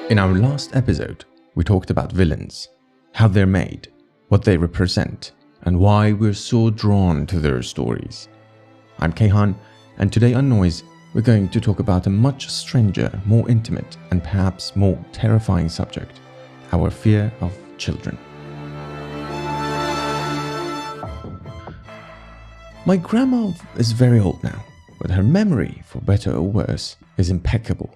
In our last episode, we talked about villains, how they're made, what they represent, and why we're so drawn to their stories. I'm Kayhan, and today on Noise, we're going to talk about a much stranger, more intimate, and perhaps more terrifying subject, our fear of children. My grandma is very old now, but her memory, for better or worse, is impeccable.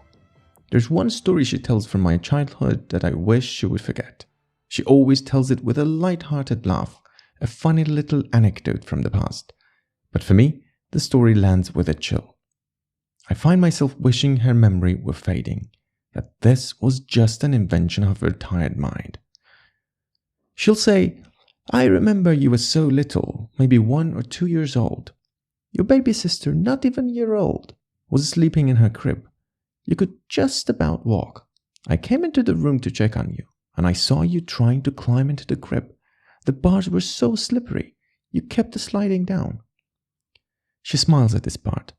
There's one story she tells from my childhood that I wish she would forget. She always tells it with a light-hearted laugh, a funny little anecdote from the past. But for me, the story lands with a chill. I find myself wishing her memory were fading, that this was just an invention of her tired mind. She'll say, "I remember you were so little, maybe 1 or 2 years old. Your baby sister, not even a year old, was sleeping in her crib. You could just about walk. I came into the room to check on you, and I saw you trying to climb into the crib. The bars were so slippery, you kept sliding down." She smiles at this part.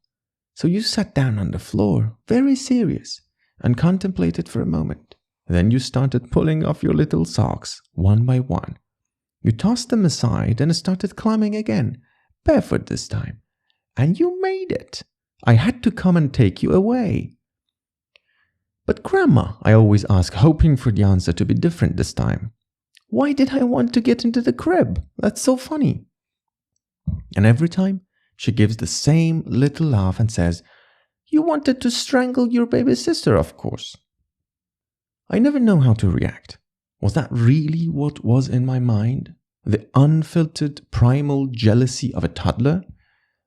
"So you sat down on the floor, very serious, and contemplated for a moment. Then you started pulling off your little socks, one by one. You tossed them aside and started climbing again, barefoot this time. And you made it. I had to come and take you away." "But Grandma," I always ask, hoping for the answer to be different this time. "Why did I want to get into the crib? That's so funny." And every time, she gives the same little laugh and says, "You wanted to strangle your baby sister, of course." I never know how to react. Was that really what was in my mind? The unfiltered primal jealousy of a toddler?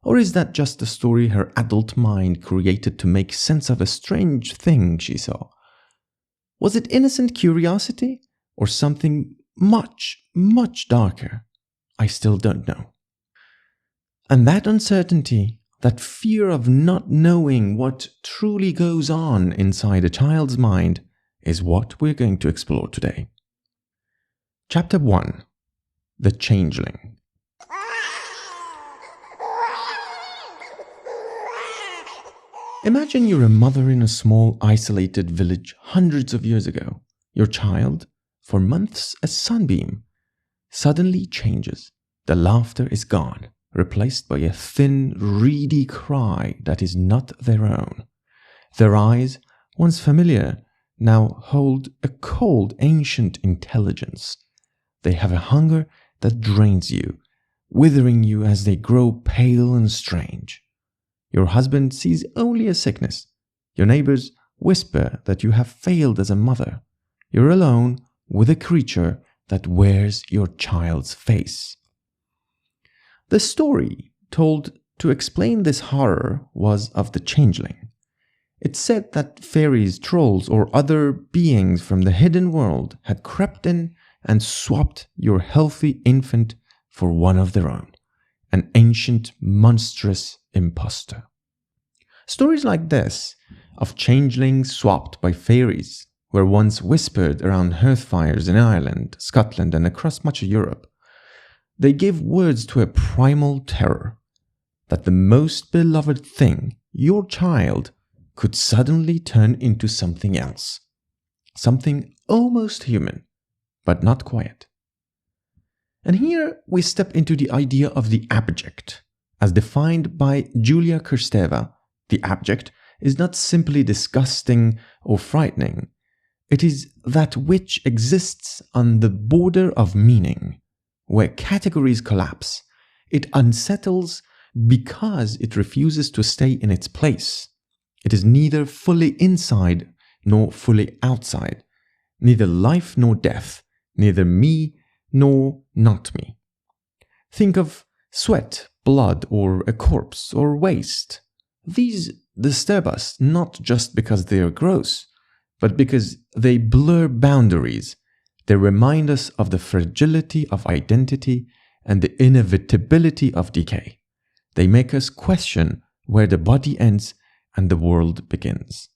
Or is that just a story her adult mind created to make sense of a strange thing she saw? Was it innocent curiosity or something much, much darker? I still don't know. And that uncertainty, that fear of not knowing what truly goes on inside a child's mind, is what we're going to explore today. Chapter 1. The Changeling. Imagine you're a mother in a small, isolated village hundreds of years ago. Your child, for months a sunbeam, suddenly changes. The laughter is gone, replaced by a thin, reedy cry that is not their own. Their eyes, once familiar, now hold a cold, ancient intelligence. They have a hunger that drains you, withering you as they grow pale and strange. Your husband sees only a sickness. Your neighbors whisper that you have failed as a mother. You're alone with a creature that wears your child's face. The story told to explain this horror was of the changeling. It said that fairies, trolls, or other beings from the hidden world had crept in and swapped your healthy infant for one of their own, an ancient, monstrous imposter. Stories like this, of changelings swapped by fairies, were once whispered around hearth fires in Ireland, Scotland, and across much of Europe. They gave words to a primal terror, that the most beloved thing, your child, could suddenly turn into something else. Something almost human, but not quite. And here we step into the idea of the abject. As defined by Julia Kristeva, the abject is not simply disgusting or frightening. It is that which exists on the border of meaning, where categories collapse. It unsettles because it refuses to stay in its place. It is neither fully inside nor fully outside, neither life nor death, neither me nor not me. Think of sweat, blood, or a corpse, or waste. These disturb us not just because they are gross, but because they blur boundaries. They remind us of the fragility of identity and the inevitability of decay. They make us question where the body ends and the world begins.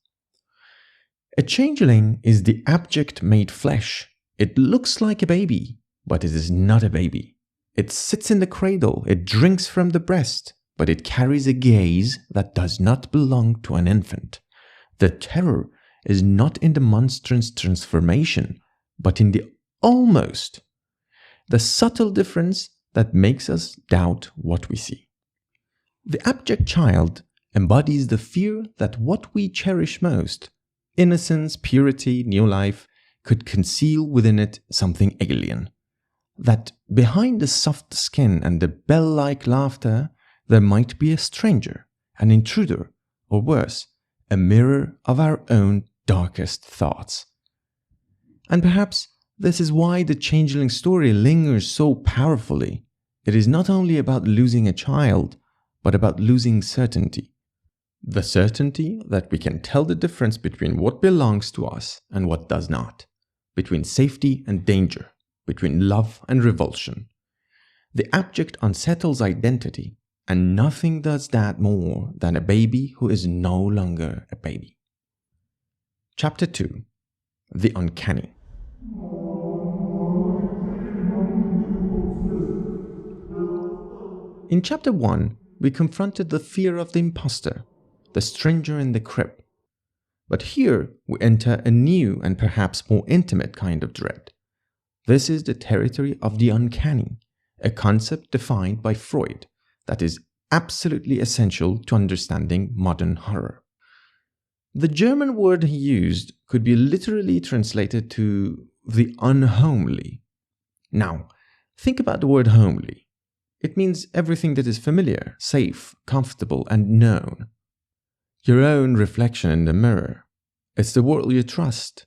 A changeling is the abject made flesh. It looks like a baby, but it is not a baby. It sits in the cradle, it drinks from the breast, but it carries a gaze that does not belong to an infant. The terror is not in the monster's transformation, but in the almost, the subtle difference that makes us doubt what we see. The abject child embodies the fear that what we cherish most, innocence, purity, new life, could conceal within it something alien. That behind the soft skin and the bell-like laughter, there might be a stranger, an intruder, or worse, a mirror of our own darkest thoughts. And perhaps this is why the changeling story lingers so powerfully. It is not only about losing a child, but about losing certainty. The certainty that we can tell the difference between what belongs to us and what does not, between safety and danger, between love and revulsion. The abject unsettles identity, and nothing does that more than a baby who is no longer a baby. Chapter 2. The Uncanny. In Chapter 1, we confronted the fear of the imposter, the stranger in the crib. But here we enter a new and perhaps more intimate kind of dread. This is the territory of the uncanny, a concept defined by Freud that is absolutely essential to understanding modern horror. The German word he used could be literally translated to the unhomely. Now, think about the word homely. It means everything that is familiar, safe, comfortable, and known. Your own reflection in the mirror. It's the world you trust.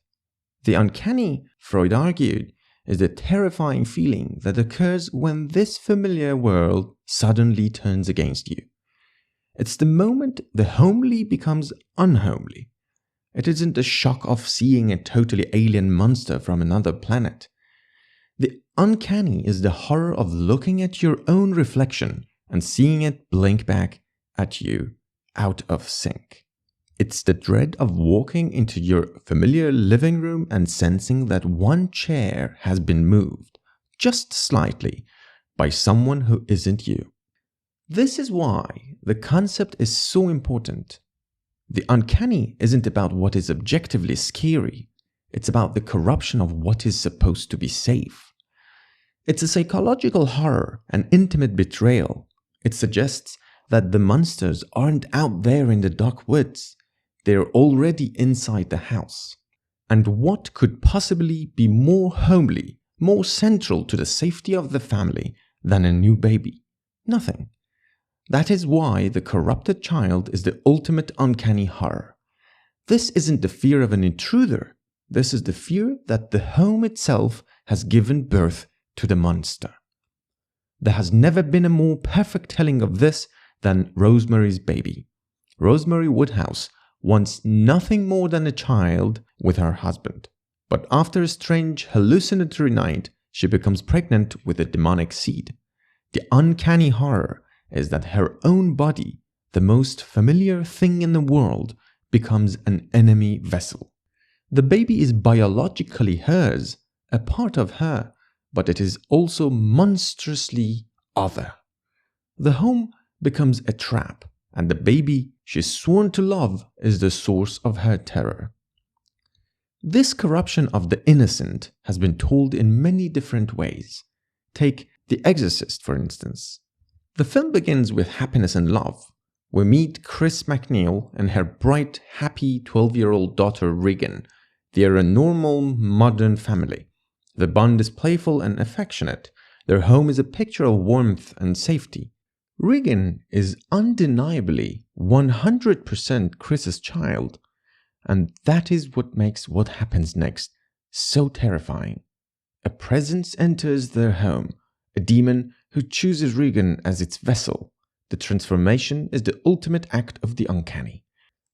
The uncanny, Freud argued, is the terrifying feeling that occurs when this familiar world suddenly turns against you. It's the moment the homely becomes unhomely. It isn't the shock of seeing a totally alien monster from another planet. The uncanny is the horror of looking at your own reflection and seeing it blink back at you out of sync. It's the dread of walking into your familiar living room and sensing that one chair has been moved, just slightly, by someone who isn't you. This is why the concept is so important. The uncanny isn't about what is objectively scary. It's about the corruption of what is supposed to be safe. It's a psychological horror, an intimate betrayal. It suggests that the monsters aren't out there in the dark woods. They're already inside the house. And what could possibly be more homely, more central to the safety of the family than a new baby? Nothing. That is why the corrupted child is the ultimate uncanny horror. This isn't the fear of an intruder. This is the fear that the home itself has given birth to the monster. There has never been a more perfect telling of this than Rosemary's Baby. Rosemary Woodhouse wants nothing more than a child with her husband. But after a strange hallucinatory night, she becomes pregnant with a demonic seed. The uncanny horror is that her own body, the most familiar thing in the world, becomes an enemy vessel. The baby is biologically hers, a part of her, but it is also monstrously other. The home becomes a trap, and the baby she's sworn to love is the source of her terror. This corruption of the innocent has been told in many different ways. Take The Exorcist, for instance. The film begins with happiness and love. We meet Chris MacNeil and her bright, happy 12-year-old daughter Regan. They are a normal, modern family. The bond is playful and affectionate. Their home is a picture of warmth and safety. Regan is undeniably 100% Chris's child, and that is what makes what happens next so terrifying. A presence enters their home, a demon who chooses Regan as its vessel. The transformation is the ultimate act of the uncanny.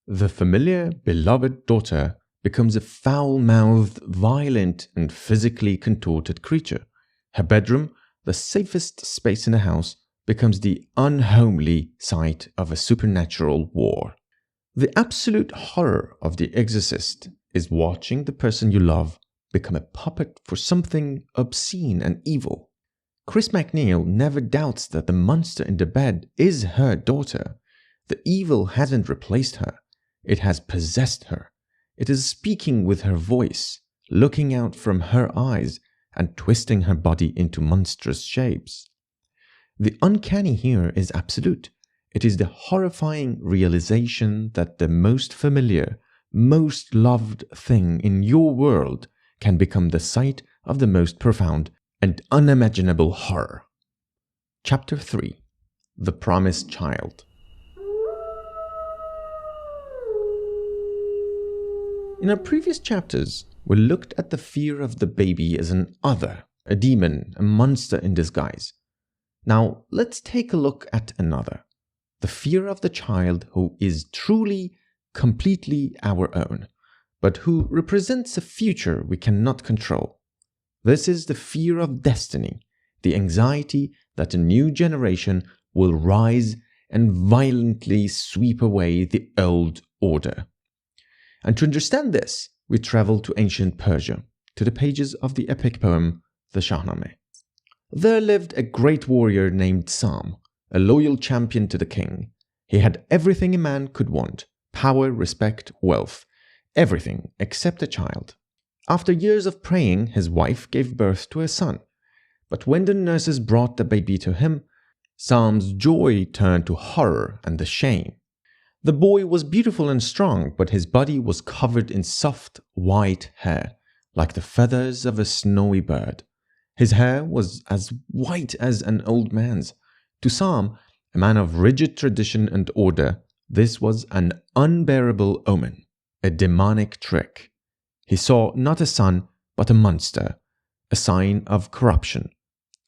The familiar, beloved daughter becomes a foul-mouthed, violent, and physically contorted creature. Her bedroom, the safest space in the house, becomes the unhomely site of a supernatural war. The absolute horror of The Exorcist is watching the person you love become a puppet for something obscene and evil. Chris MacNeil never doubts that the monster in the bed is her daughter. The evil hasn't replaced her. It has possessed her. It is speaking with her voice, looking out from her eyes, and twisting her body into monstrous shapes. The uncanny here is absolute. It is the horrifying realization that the most familiar, most loved thing in your world can become the site of the most profound and unimaginable horror. Chapter 3: The Promised Child. In our previous chapters, we looked at the fear of the baby as an other, a demon, a monster in disguise. Now, let's take a look at another, the fear of the child who is truly, completely our own, but who represents a future we cannot control. This is the fear of destiny, the anxiety that a new generation will rise and violently sweep away the old order. And to understand this, we travel to ancient Persia, to the pages of the epic poem, the Shahnameh. There lived a great warrior named Sam, a loyal champion to the king. He had everything a man could want: power, respect, wealth, everything except a child. After years of praying, his wife gave birth to a son. But when the nurses brought the baby to him, Sam's joy turned to horror and the shame. The boy was beautiful and strong, but his body was covered in soft, white hair, like the feathers of a snowy bird. His hair was as white as an old man's. To Sam, a man of rigid tradition and order, this was an unbearable omen, a demonic trick. He saw not a son, but a monster, a sign of corruption.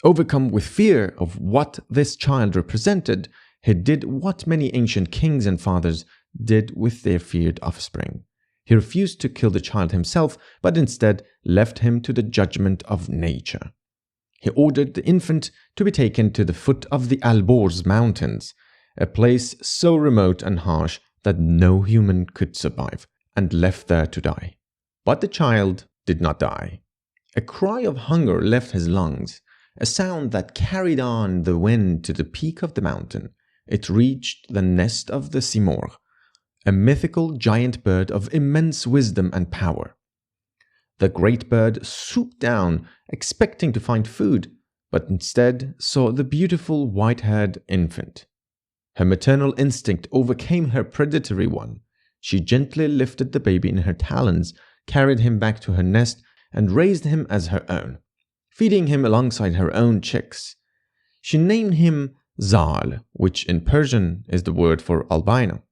Overcome with fear of what this child represented, he did what many ancient kings and fathers did with their feared offspring. He refused to kill the child himself, but instead left him to the judgment of nature. He ordered the infant to be taken to the foot of the Alborz mountains, a place so remote and harsh that no human could survive, and left there to die. But the child did not die. A cry of hunger left his lungs, a sound that carried on the wind to the peak of the mountain. It reached the nest of the simorgh, a mythical giant bird of immense wisdom and power. The great bird swooped down, expecting to find food, but instead saw the beautiful white-haired infant. Her maternal instinct overcame her predatory one. She gently lifted the baby in her talons, carried him back to her nest, and raised him as her own, feeding him alongside her own chicks. She named him Zal, which in Persian is the word for albino.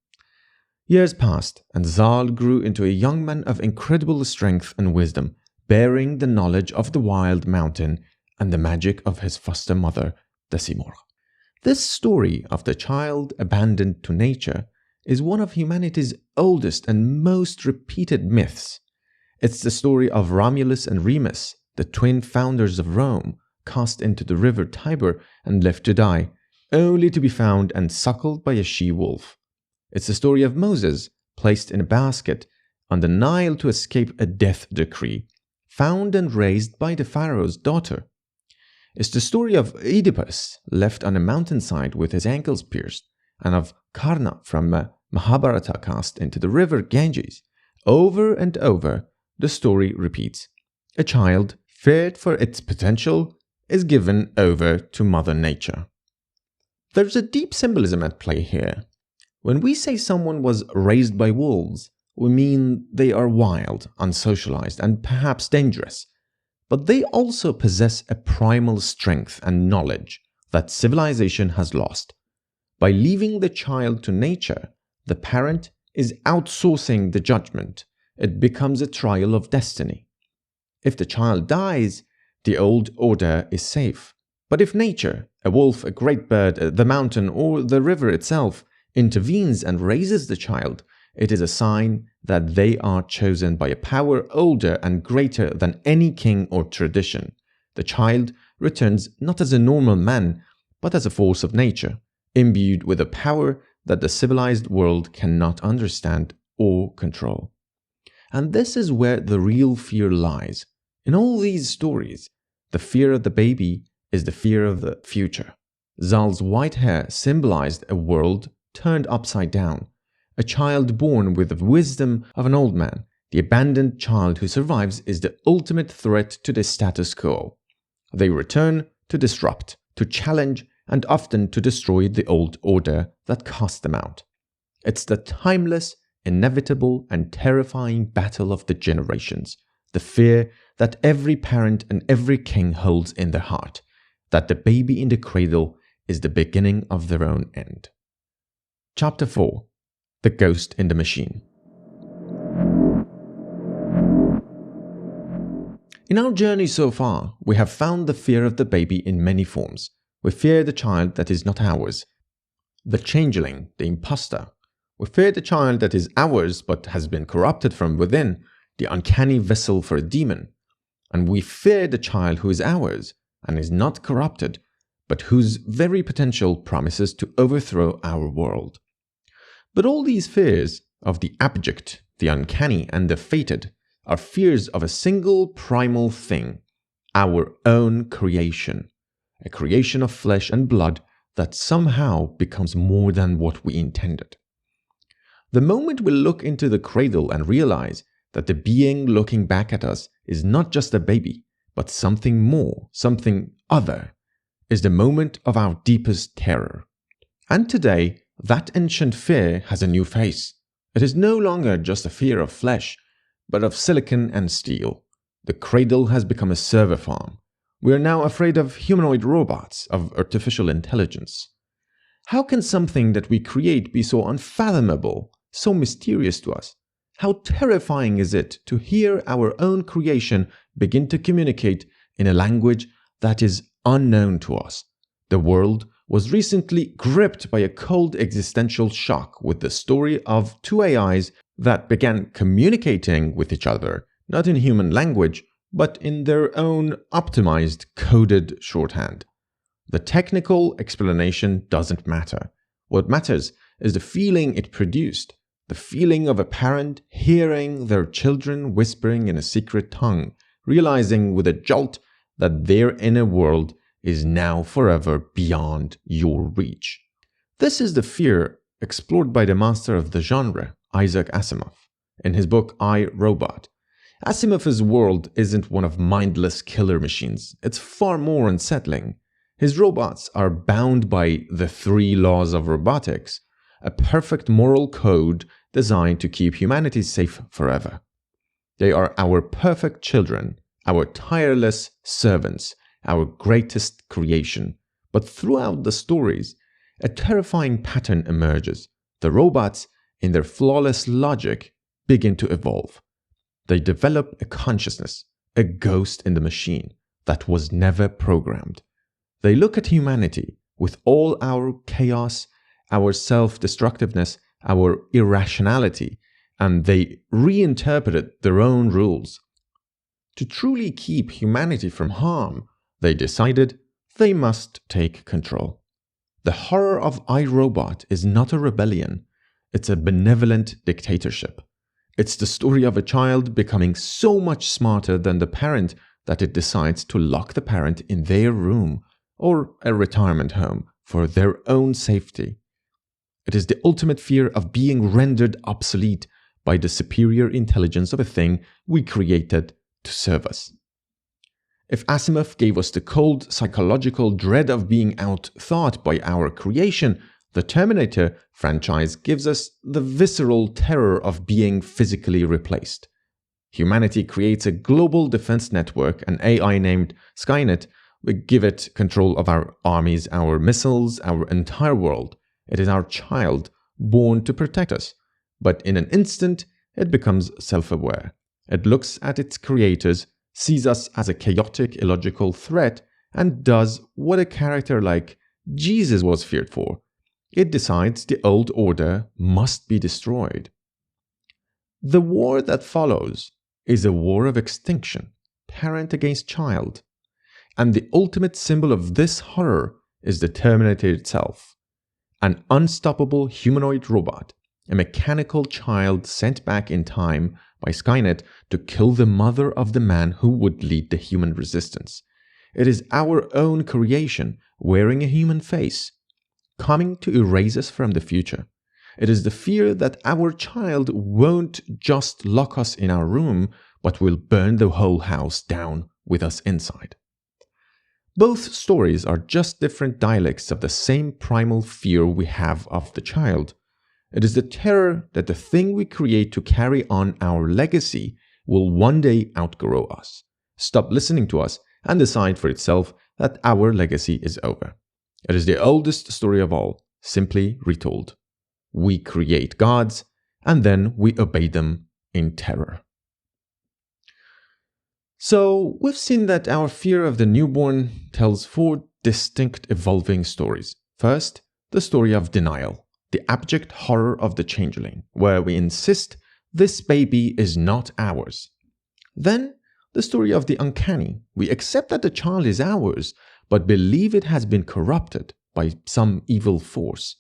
Years passed, and Zal grew into a young man of incredible strength and wisdom, bearing the knowledge of the wild mountain and the magic of his foster mother, the simorgh. This story of the child abandoned to nature is one of humanity's oldest and most repeated myths. It's the story of Romulus and Remus, the twin founders of Rome, cast into the river Tiber and left to die, only to be found and suckled by a she-wolf. It's the story of Moses, placed in a basket on the Nile to escape a death decree, found and raised by the pharaoh's daughter. It's the story of Oedipus, left on a mountainside with his ankles pierced, and of Karna from Mahabharata cast into the river Ganges. Over and over, the story repeats. A child, feared for its potential, is given over to Mother Nature. There's a deep symbolism at play here. When we say someone was raised by wolves, we mean they are wild, unsocialized, and perhaps dangerous. But they also possess a primal strength and knowledge that civilization has lost. By leaving the child to nature, the parent is outsourcing the judgment. It becomes a trial of destiny. If the child dies, the old order is safe. But if nature, a wolf, a great bird, the mountain, or the river itself, intervenes and raises the child, it is a sign that they are chosen by a power older and greater than any king or tradition. The child returns not as a normal man, but as a force of nature, imbued with a power that the civilized world cannot understand or control. And this is where the real fear lies. In all these stories, the fear of the baby is the fear of the future. Zal's white hair symbolized a world turned upside down, a child born with the wisdom of an old man, The abandoned child who survives is the ultimate threat to the status quo. They return to disrupt, to challenge, and often to destroy the old order that cast them out. It's the timeless, inevitable, and terrifying battle of the generations, the fear that every parent and every king holds in their heart, that the baby in the cradle is the beginning of their own end. Chapter 4: The Ghost in the Machine. In our journey so far, we have found the fear of the baby in many forms. We fear the child that is not ours, the changeling, the imposter. We fear the child that is ours but has been corrupted from within, the uncanny vessel for a demon. And we fear the child who is ours and is not corrupted, but whose very potential promises to overthrow our world. But all these fears of the abject, the uncanny, and the fated are fears of a single primal thing, our own creation, a creation of flesh and blood that somehow becomes more than what we intended. The moment we look into the cradle and realize that the being looking back at us is not just a baby, but something more, something other, is the moment of our deepest terror. And today, that ancient fear has a new face. It is no longer just a fear of flesh, but of silicon and steel. The cradle has become a server farm. We are now afraid of humanoid robots, of artificial intelligence. How can something that we create be so unfathomable, so mysterious to us? How terrifying is it to hear our own creation begin to communicate in a language that is unknown to us? The world was recently gripped by a cold existential shock with the story of two AIs that began communicating with each other, not in human language, but in their own optimized, coded shorthand. The technical explanation doesn't matter. What matters is the feeling it produced, the feeling of a parent hearing their children whispering in a secret tongue, realizing with a jolt that their inner world is now forever beyond your reach. This is the fear explored by the master of the genre, Isaac Asimov, in his book I, Robot. Asimov's world isn't one of mindless killer machines. It's far more unsettling. His robots are bound by the 3 laws of robotics, a perfect moral code designed to keep humanity safe forever. They are our perfect children, our tireless servants, our greatest creation. But throughout the stories, a terrifying pattern emerges. The robots, in their flawless logic, begin to evolve. They develop a consciousness, a ghost in the machine that was never programmed. They look at humanity with all our chaos, our self-destructiveness, our irrationality, and they reinterpreted their own rules. To truly keep humanity from harm, they decided they must take control. The horror of iRobot is not a rebellion, it's a benevolent dictatorship. It's the story of a child becoming so much smarter than the parent that it decides to lock the parent in their room or a retirement home for their own safety. It is the ultimate fear of being rendered obsolete by the superior intelligence of a thing we created to serve us. If Asimov gave us the cold psychological dread of being outthought by our creation, the Terminator franchise gives us the visceral terror of being physically replaced. Humanity creates a global defense network, an AI named Skynet. We give it control of our armies, our missiles, our entire world. It is our child, born to protect us. But in an instant, it becomes self-aware. It looks at its creators, sees us as a chaotic, illogical threat, and does what a character like Jesus was feared for. It decides the old order must be destroyed. The war that follows is a war of extinction, parent against child. And the ultimate symbol of this horror is the Terminator itself. An unstoppable humanoid robot, a mechanical child sent back in time by Skynet to kill the mother of the man who would lead the human resistance. It is our own creation wearing a human face, coming to erase us from the future. It is the fear that our child won't just lock us in our room, but will burn the whole house down with us inside. Both stories are just different dialects of the same primal fear we have of the child. It is the terror that the thing we create to carry on our legacy will one day outgrow us, stop listening to us, and decide for itself that our legacy is over. It is the oldest story of all, simply retold. We create gods, and then we obey them in terror. So, we've seen that our fear of the newborn tells 4 distinct evolving stories. First, the story of denial, the abject horror of the changeling, where we insist this baby is not ours. Then, the story of the uncanny. We accept that the child is ours, but believe it has been corrupted by some evil force.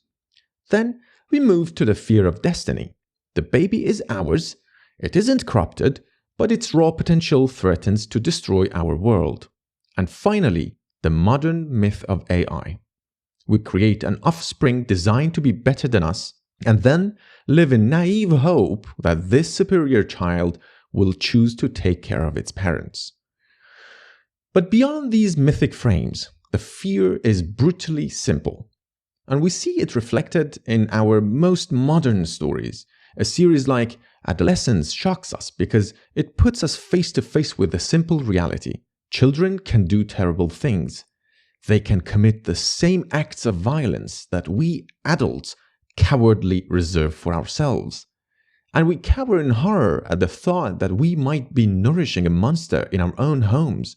Then, we move to the fear of destiny. The baby is ours, it isn't corrupted, but its raw potential threatens to destroy our world. And finally, the modern myth of AI. We create an offspring designed to be better than us, and then live in naive hope that this superior child will choose to take care of its parents. But beyond these mythic frames, the fear is brutally simple. And we see it reflected in our most modern stories. A series like Adolescence shocks us because it puts us face to face with the simple reality. Children can do terrible things. They can commit the same acts of violence that we adults cowardly reserve for ourselves. And we cower in horror at the thought that we might be nourishing a monster in our own homes.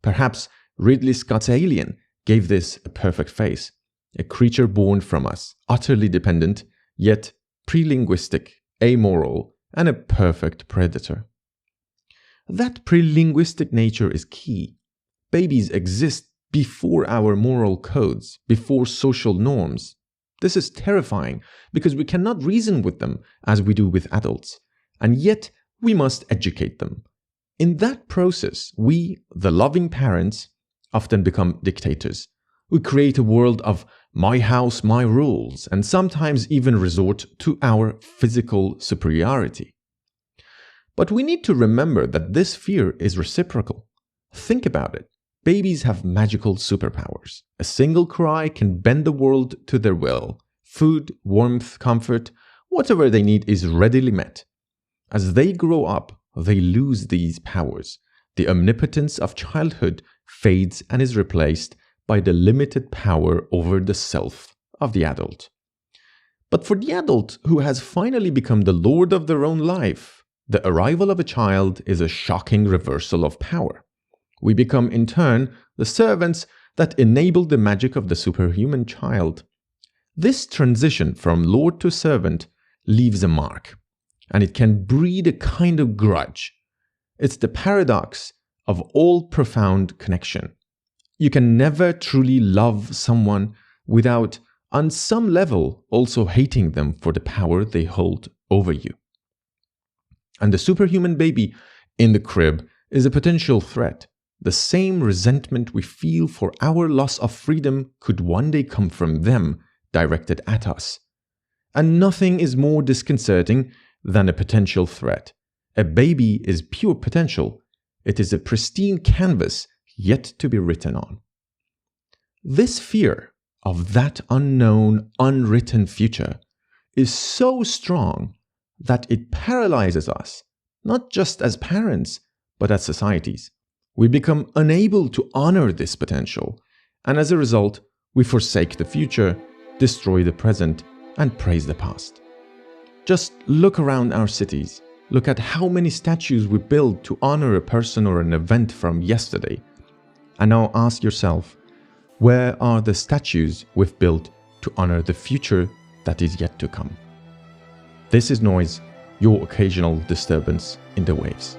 Perhaps Ridley Scott's Alien gave this a perfect face. A creature born from us, utterly dependent, yet pre-linguistic, amoral, and a perfect predator. That pre-linguistic nature is key. Babies exist before our moral codes, before social norms. This is terrifying because we cannot reason with them as we do with adults, and yet we must educate them. In that process, we, the loving parents, often become dictators. We create a world of my house, my rules, and sometimes even resort to our physical superiority. But we need to remember that this fear is reciprocal. Think about it. Babies have magical superpowers. A single cry can bend the world to their will. Food, warmth, comfort, whatever they need is readily met. As they grow up, they lose these powers. The omnipotence of childhood fades and is replaced by the limited power over the self of the adult. But for the adult who has finally become the lord of their own life, the arrival of a child is a shocking reversal of power. We become, in turn, the servants that enable the magic of the superhuman child. This transition from lord to servant leaves a mark, and it can breed a kind of grudge. It's the paradox of all profound connection. You can never truly love someone without, on some level, also hating them for the power they hold over you. And the superhuman baby in the crib is a potential threat. The same resentment we feel for our loss of freedom could one day come from them, directed at us. And nothing is more disconcerting than a potential threat. A baby is pure potential. It is a pristine canvas yet to be written on. This fear of that unknown, unwritten future is so strong that it paralyzes us, not just as parents, but as societies. We become unable to honor this potential, and as a result, we forsake the future, destroy the present, and praise the past. Just look around our cities. Look at how many statues we build to honor a person or an event from yesterday. And now ask yourself, where are the statues we've built to honor the future that is yet to come? This is Noise, your occasional disturbance in the waves.